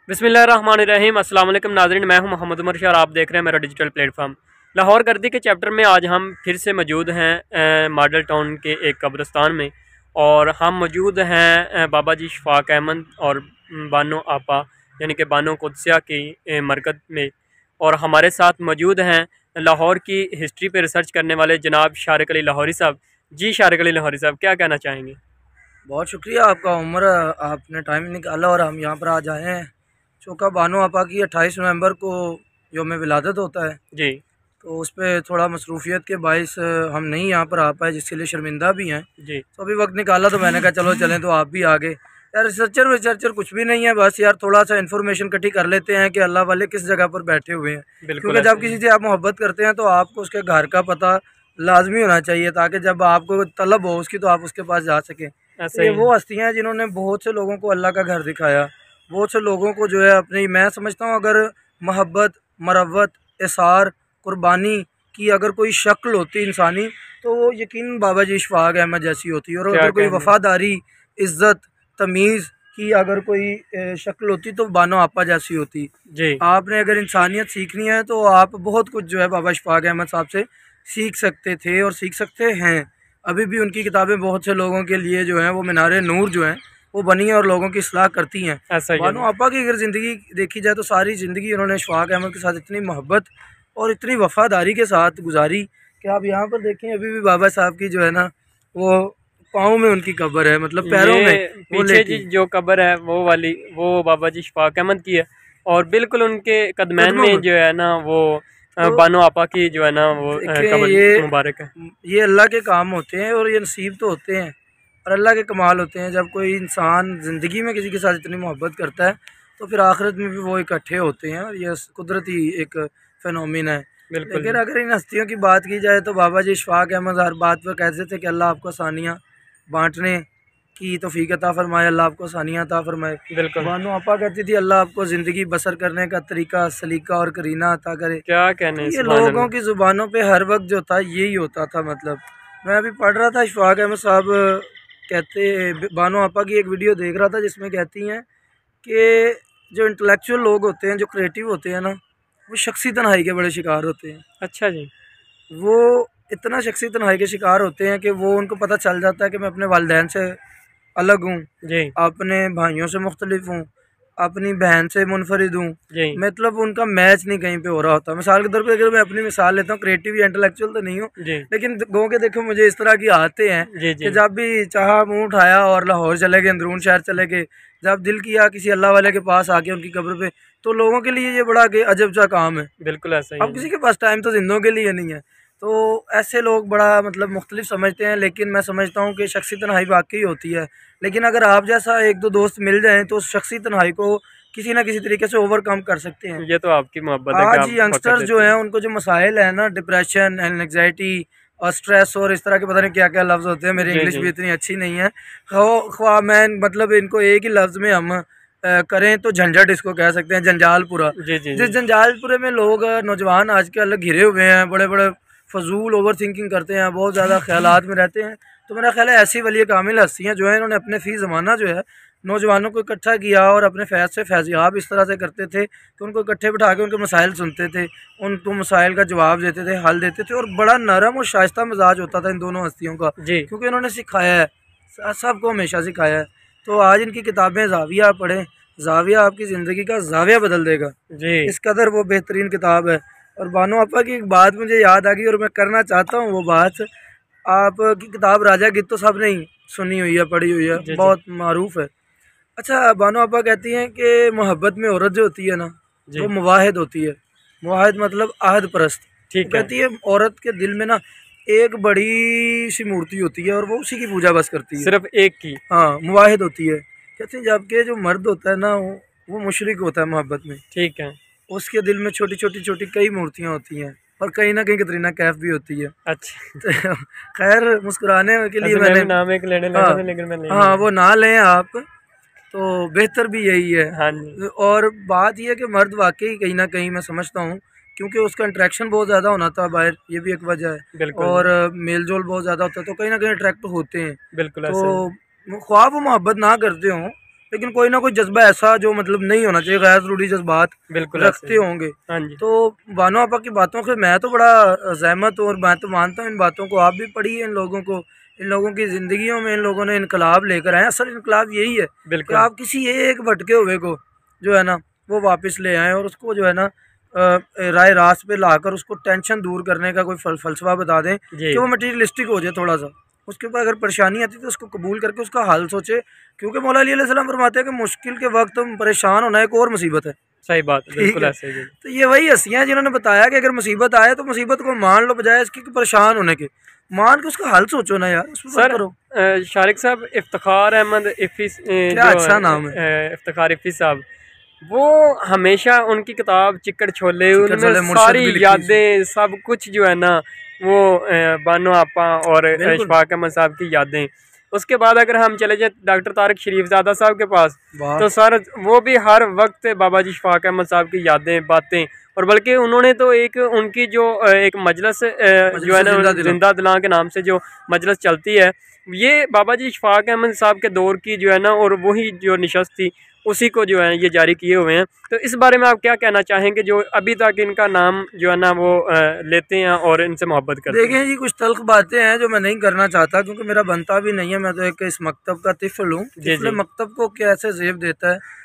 बिस्मिल्लाहिर्रहमानिर्रहीम। अस्सलाम वालेकुम नाज़रीन, मैं हूं मोहम्मद उमर शाह और आप देख रहे हैं मेरा डिजिटल प्लेटफॉर्म। लाहौर गर्दी के चैप्टर में आज हम फिर से मौजूद हैं मॉडल टाउन के एक कब्रिस्तान में, और हम मौजूद हैं बाबा जी शफाक अहमद और बानो आपा यानी कि बानो कुदसिया की मरकज़ में। और हमारे साथ मौजूद हैं लाहौर की हिस्ट्री पर रिसर्च करने वाले जनाब शारिक अली लाहौरी साहब। जी शारिक अली लाहौरी साहब, क्या कहना चाहेंगे? बहुत शुक्रिया आपका उमर, आपने टाइम निकाला और हम यहाँ पर आज आए हैं। चौका बानो आपा की 28 नवंबर को योम विलादत होता है, जी तो उस पर थोड़ा मसरूफियत के बाइस हम नहीं यहाँ पर आ पाए, जिसके लिए शर्मिंदा भी हैं। जी तो अभी वक्त निकाला तो मैंने कहा चलो चलें, तो आप भी आ गए। यार रिसर्चर कुछ भी नहीं है, बस यार थोड़ा सा इन्फॉर्मेशन इकट्ठी कर लेते हैं कि अल्लाह वाले किस जगह पर बैठे हुए हैं। बिल्कुल क्योंकि ऐसा जब ही किसी से आप मोहब्बत करते हैं तो आपको उसके घर का पता लाजमी होना चाहिए, ताकि जब आपको तलब हो उसकी तो आप उसके पास जा सकें। तो ऐसा ये ही वो हस्तियाँ हैं जिन्होंने बहुत से लोगों को अल्लाह का घर दिखाया, बहुत से लोगों को जो है अपनी, मैं समझता हूँ अगर मोहब्बत, मरवत, इसार, कुर्बानी की अगर कोई शक्ल होती इंसानी, तो वो यकीन बाबा जी इशफाक अहमद जैसी होती। और क्या अगर कोई कहने। वफ़ादारी, इज़्ज़त, तमीज़ की अगर कोई शक्ल होती तो बानो आपा जैसी होती। जी आपने अगर इंसानियत सीखनी है तो आप बहुत कुछ जो है बाबा इशफाक अहमद साहब से सीख सकते थे और सीख सकते हैं। अभी भी उनकी किताबें बहुत से लोगों के लिए जो हैं वो मीनारे नूर जो हैं वो बनी है और लोगों की इस्लाह करती हैं। ऐसा ही है बानो ना। आपा की अगर ज़िंदगी देखी जाए तो सारी ज़िंदगी उन्होंने इशफाक अहमद के साथ इतनी मोहब्बत और इतनी वफ़ादारी के साथ गुजारी कि आप यहाँ पर देखें, अभी भी बाबा साहब की जो है ना वो पाँव में उनकी कब्र है, मतलब पैरों में ये वो पीछे जी लेटी जो कब्र है वो वाली, वो बाबा जी शफाक अहमद की है, और बिल्कुल उनके कदमैन कदमों में में। जो है ना वो तो बानो आपा की जो है ना वो देखें, कब्र मुबारक है। ये अल्लाह के काम होते हैं और ये नसीब तो होते हैं और अल्लाह के कमाल होते हैं। जब कोई इंसान ज़िंदगी में किसी के साथ इतनी मोहब्बत करता है तो फिर आखिरत में भी वो इकट्ठे होते हैं, और ये कुदरती एक फ़ेनोमेन है। बिल्कुल लेकिन अगर इन हस्तियों की बात की जाए तो बाबा जी इशफाक अहमद हर बात पर कहते थे कि अल्लाह आपको आसानियाँ बाँटने की तौफीक अता फ़रमाए, अल्लाह आपको आसानियाँ अता फ़रमाए। बिल्कुल। बानो आपा कहती थी अल्लाह आपको ज़िंदगी बसर करने का तरीका, सलीका और करीना अता करे। क्या तो कहने, ये सुभान लोगों अल्लाह। की ज़ुबानों पे हर वक्त जो था यही होता था। मतलब मैं अभी पढ़ रहा था, इशफाक अहमद साहब कहते, बानो आपा की एक वीडियो देख रहा था जिसमें कहती हैं कि जो इंटेलेक्चुअल लोग होते हैं, जो क्रिएटिव होते हैं ना, वो शख्सी तन्हाई के बड़े शिकार होते हैं। अच्छा जी। वो इतना शख्सी तन्हाई के शिकार होते हैं कि वो उनको पता चल जाता है कि मैं अपने वालिदैन से अलग हूँ, जी अपने भाइयों से मुख्तलिफ हूँ, अपनी बहन से मुनफरिद हूँ। जी मतलब उनका मैच नहीं कहीं पे हो रहा होता। मिसाल के तौर पे अगर मैं अपनी मिसाल लेता हूँ, क्रिएटिव या इंटेलेक्चुअल तो नहीं हूँ, जी लेकिन गो के देखो मुझे इस तरह की आते हैं जी कि जी। जब भी चाहा मुँह उठाया और लाहौर चले गए, अंदरून शहर चले गए। जब दिल किया किसी अल्लाह वाले के पास आके उनकी कब्र पे, तो लोगों के लिए ये बड़ा अजब सा काम है। बिल्कुल ऐसा ही अब है किसी जी। के पास टाइम तो जिंदों के लिए नहीं है। तो ऐसे लोग बड़ा मतलब मुख्तलिफ समझते हैं, लेकिन मैं समझता हूँ कि शख्सी तन्हाई वाकई होती है। लेकिन अगर आप जैसा एक दो दोस्त मिल जाएं तो उस शख्सी तन्हाई को किसी ना किसी तरीके से ओवरकम कर सकते हैं। ये तो आपकी मोहब्बत है कि आज आप वक़्त यंगस्टर्स जो देते हैं हैं। उनको जो मसाइल है ना, डिप्रेशन एंड एंग्जाइटी और स्ट्रेस और इस तरह के पता नहीं क्या क्या लफ्ज़ होते हैं, मेरी जी इंग्लिश जी भी इतनी अच्छी नहीं है। ख्वा मैं मतलब इनको एक ही लफ्ज़ में हम करें तो झंझट इसको कह सकते हैं, जंजालपुरा। जी जी जिस जी। जंजालपुरे में लोग नौजवान आजकल घिरे हुए हैं, बड़े बड़े फजूल ओवर थिंकिंग करते हैं, बहुत ज़्यादा ख्यालात में रहते हैं। तो मेरा ख्याल है ऐसी वली कामिल हस्तियाँ जो है इन्होंने अपने फ़ी ज़माना जो है नौजवानों को इकट्ठा किया और अपने फैज़ से फैज़याब इस तरह से करते थे कि उनको इकट्ठे बिठा के उनके मसाइल सुनते थे, उनको मसाइल का जवाब देते थे, हल देते थे, और बड़ा नरम और शाइस्ता मिजाज होता था इन दोनों हस्तियों का, जी क्योंकि उन्होंने सिखाया है, सबको हमेशा सिखाया है। तो आज इनकी किताबें ज़ाविया आप पढ़ें, ज़ाविया आपकी ज़िंदगी का ज़ाविया बदल देगा। जी। इस कदर वो बेहतरीन किताब है। और बानो आपा की एक बात मुझे याद आ गई और मैं करना चाहता हूँ वो बात। आपकी किताब राजा गित्तो साहब ने ही सुनी हुई है, पढ़ी हुई है, जी जी बहुत मारूफ है। अच्छा, बानो आपा कहती हैं कि मोहब्बत में औरत जो होती है ना, वो जी। मुवाहिद होती है। मुवाहिद मतलब आहद परस्त। वो ठीक है। कहती है औरत के दिल में ना एक बड़ी सी मूर्ति होती है और वो उसी की पूजा बस करती है। सिर्फ एक की। हाँ, मुवाहिद होती है। कहते हैं जबकि जो मर्द होता है ना वो मुशरिक होता है मोहब्बत में। ठीक है। उसके दिल में छोटी छोटी छोटी कई मूर्तियाँ होती हैं और कहीं ना कहीं कतरीना कैफ भी होती है। अच्छा। तो खैर मुस्कुराने के लिए ऐसे मैं मैंने, भी नाम एक लेने हाँ लगा था लेकिन मैं ले नहीं हाँ, रहा। वो ना लें आप, तो बेहतर भी यही हाँ जी। है। और बात यह है कि मर्द वाकई कहीं ना कहीं मैं समझता हूँ, क्योंकि उसका इंट्रैक्शन बहुत ज़्यादा होना था बाहर, ये भी एक वजह है। बिल्कुल और मेल जोल बहुत ज़्यादा होता है तो कहीं ना कहीं अट्रैक्ट होते हैं। बिल्कुल ऐसा ही है। तो ख्वाब वो मोहब्बत ना करते हों, लेकिन कोई ना कोई जज्बा ऐसा जो मतलब नहीं होना चाहिए, गैर जरूरी जज्बात बिल्कुल रखते होंगे। हाँ जी। तो बानो आपा की बातों से मैं तो बड़ा सहमत हूँ और मैं तो मानता हूँ इन बातों को। आप भी पढ़िए इन लोगों को, इन लोगों की ज़िंदगियों में इन लोगों ने इनकलाब लेकर आए। असल इनकलाब यही है कि आप किसी एक भटके हुए को जो है ना वो वापस ले आएँ और उसको जो है ना राय रास्त पे लाकर उसको टेंशन दूर करने का कोई फलसफा बता दें कि वो मटीरियलिस्टिक हो जाए थोड़ा सा। उसके ऊपर अगर परेशानी आती है तो उसको कबूल करके उसका हल सोचे, क्योंकि मौला अली अलैहिस्सलाम फरमाते हैं कि मुश्किल के वक्त परेशान होना एक और मुसीबत है। सही बात, बिल्कुल ऐसे ही। तो ये वही हस्तियाँ हैं जिन्होंने बताया कि अगर मुसीबत आए तो मुसीबत को मान लो, बजाय इसके परेशान होने के मान के उसका हल सोचो ना यार, उसमें सर करो। शारिक साहब, इफ्तिखार अहमद इफ़ी, क्या अच्छा नाम है, इफ्तिखार इफ़ी साहब, वो हमेशा उनकी किताब चिक्कड़ छोले, उनमें सारी यादें सब कुछ जो है ना वो बानो आपा और इशफाक अहमद साहब की यादें। उसके बाद अगर हम चले जाए डॉक्टर तारिक शरीफजादा साहब के पास, तो सर वो भी हर वक्त बाबा जी इशफाक अहमद साहब की यादें बातें, और बल्कि उन्होंने तो एक उनकी जो एक मजलिस जो है ना जिंदा दिला के नाम से जो मजलिस चलती है, ये बाबा जी इशफाक अहमद साहब के दौर की जो है ना, और वही जो नशस्त थी उसी को जो है ये जारी किए हुए हैं। तो इस बारे में आप क्या कहना चाहेंगे जो अभी तक इनका नाम जो है ना वो लेते हैं और इनसे मोहब्बत करते हैं? देखें जी, कुछ तल्ख बातें हैं जो मैं नहीं करना चाहता क्योंकि मेरा बनता भी नहीं है। मैं तो एक इस मकतब का तिफल हूँ, तिफल मकतब को कैसे जेब देता है।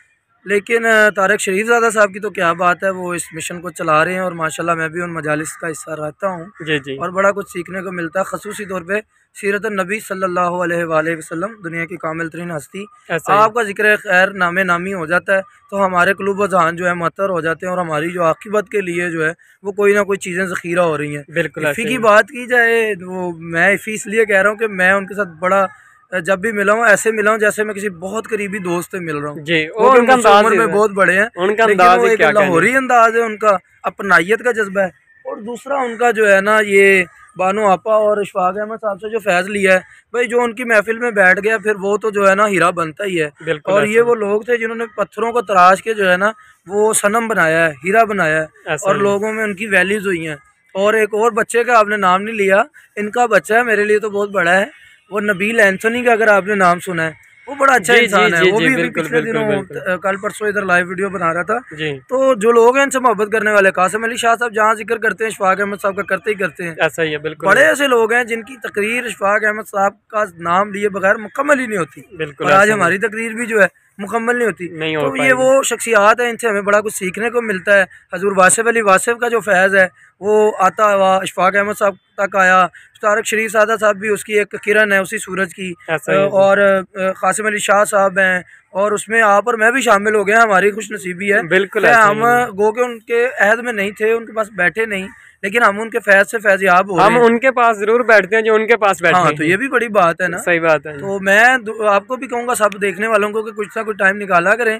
लेकिन तारिक शरीफजादा साहब की तो क्या बात है, वो इस मिशन को चला रहे हैं और माशाल्लाह मैं भी उन मजालिस का हिस्सा रहता हूँ जी जी, और बड़ा कुछ सीखने को मिलता है। ख़ुसूसी तौर पे सीरत नबी सल्लल्लाहु अलैहि वसल्लम, दुनिया की कामिल तरीन हस्ती, आपका जिक्र खैर नामे नामी हो जाता है तो हमारे क़ुलूब व ज़हान जो है मतर हो जाते हैं और हमारी जो आक़िबत के लिए जो है वो कोई ना कोई चीज़ें ज़ख़ीरा हो रही हैं। बिल्कुल। इफ़ी की बात की जाए वो मैं इफ़ी इसलिए कह रहा हूँ कि मैं उनके साथ बड़ा जब भी मिला हूँ ऐसे मिला हूँ जैसे मैं किसी बहुत करीबी दोस्त से मिल रहा हूँ जी। उनका उम्र में बहुत बड़े हैं, उनका अंदाज एक लाहौरी अंदाज है, उनका अपनाइयत का जज्बा है। और दूसरा उनका जो है ना ये बानो आपा और इशफाक अहमद साहब से जो फैज़ लिया है भाई, जो उनकी महफिल में बैठ गया फिर वो तो जो है ना हीरा बनता ही है। और ये वो लोग थे जिन्होंने पत्थरों को तराश के जो है ना वो सनम बनाया है, हीरा बनाया है और लोगों में उनकी वैल्यूज़ हुई हैं। और एक और बच्चे का आपने नाम नहीं लिया, इनका बच्चा है मेरे लिए तो बहुत बड़ा है, वो नबील एंथोनी का अगर आपने नाम सुना है, वो बड़ा अच्छा इंसान है। वो भी पिछले दिनों कल परसों इधर लाइव वीडियो बना रहा था। तो जो लोग हैं इनसे मोहब्बत करने वाले, कासिम अली शाह साहब जहाँ जिक्र करते हैं इशफाक अहमद साहब का करते ही करते हैं। ऐसा ही है, बिल्कुल। बड़े ऐसे लोग हैं जिनकी तकरीर इशफाक अहमद साहब का नाम लिए बगैर मुकम्मल ही नहीं होती। बिल्कुल। और आज हमारी तकरीर भी जो है मुकम्मल नहीं होती। तो ये वो शख्सियात है, इनसे हमें बड़ा कुछ सीखने को मिलता है। हजूर वासिफ अली वासिफ का जो फैज़ है वो आता हुआ इशफाक अहमद साहब तक आया। तारिक शरीफजादा साहब भी उसकी एक किरण है उसी सूरज की, और कासिम अली शाह साहब हैं और उसमें आप और मैं भी शामिल हो गए। हमारी खुश नसीबी है, बिल्कुल। हम गो के उनके अहद में नहीं थे, उनके पास बैठे नहीं, लेकिन हम उनके फैज़ से फैज़याब हो, हम उनके पास जरूर बैठते हैं जो उनके पास बैठे। हाँ, तो ये भी बड़ी बात है ना। सही बात है। तो मैं आपको भी कहूँगा सब देखने वालों को कि कुछ ना कुछ टाइम निकाला करें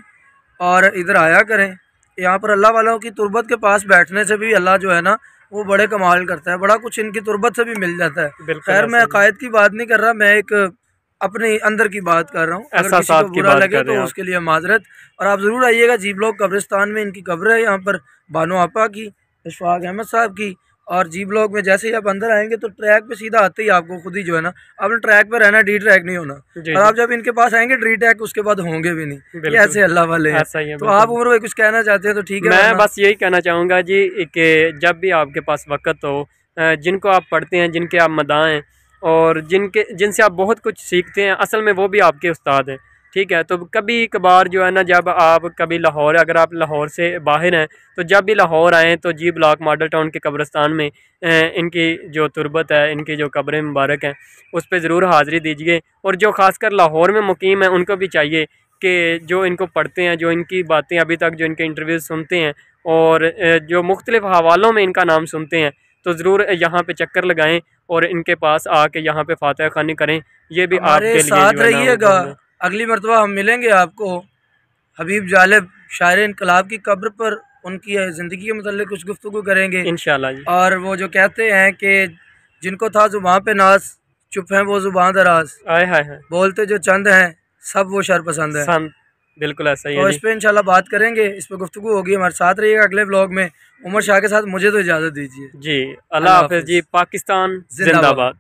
और इधर आया करें। यहाँ पर अल्लाह वालों की तुरबत के पास बैठने से भी अल्लाह जो है ना वो बड़े कमाल करता है, बड़ा कुछ इनकी तुरबत से भी मिल जाता है। खैर मैं अकायद की बात नहीं कर रहा, मैं एक अपने अंदर की बात कर रहा हूँ। अगर किसी को बुरा लगे तो उसके लिए माजरत। और आप ज़रूर आइएगा जी ब्लॉक कब्रिस्तान में, इनकी कब्र है यहाँ पर बानो आपा की, इशफाक अहमद साहब की। और जी ब्लॉक में जैसे ही आप अंदर आएंगे तो ट्रैक पे सीधा आते ही आपको खुद ही जो है ना आपने ट्रैक पे रहना, डी ट्रैक नहीं होना। और आप जब इनके पास आएंगे डी ट्रैक उसके बाद होंगे भी नहीं, ऐसे अल्लाह वाले हैं। तो आप उम्र में कुछ कहना चाहते हैं तो ठीक है। मैं बस यही कहना चाहूँगा जी कि जब भी आपके पास वक़्त हो, जिनको आप पढ़ते हैं, जिनके आप मदाएँ और जिनसे आप बहुत कुछ सीखते हैं, असल में वो भी आपके उस्ताद हैं, ठीक है। तो कभी कभार जो है ना जब आप कभी लाहौर, अगर आप लाहौर से बाहर हैं तो जब भी लाहौर आएँ तो जी ब्लॉक मॉडल टाउन के कब्रिस्तान में इनकी जो तुरबत है, इनकी जो कब्रें मुबारक हैं उस पर ज़रूर हाज़िरी दीजिए। और जो ख़ासकर लाहौर में मुकीम है उनको भी चाहिए कि जो इनको पढ़ते हैं, जो इनकी बातें अभी तक जो इनके इंटरव्यूज़ सुनते हैं और जो मुख्तलिफ़ हवालों में इनका नाम सुनते हैं, तो ज़रूर यहाँ पे चक्कर लगाएं और इनके पास आके यहाँ पे फातिहा ख़ानी करें। ये भी आपके साथ रहिएगा। अगली मरतबा हम मिलेंगे आपको हबीब जालिब शायर इनकलाब की कब्र पर, उनकी ज़िंदगी के मतलब कुछ गुफ्तगू करेंगे इंशाल्लाह जी। और वो जो कहते हैं कि जिनको था ज़ुबान पे नाज, चुप हैं वो ज़ुबान दराज, आए हाय बोलते जो चंद हैं सब वो शर पसंद है। बिल्कुल ऐसा ही है। तो इस पर इंशाल्लाह बात करेंगे, इस पर गुफ्तगू होगी। हमारे साथ रहिएगा अगले ब्लॉग में उमर शाह के साथ। मुझे तो इजाज़त दीजिए जी। अल्लाह हाफ़िज़ जी। पाकिस्तान जिंदाबाद।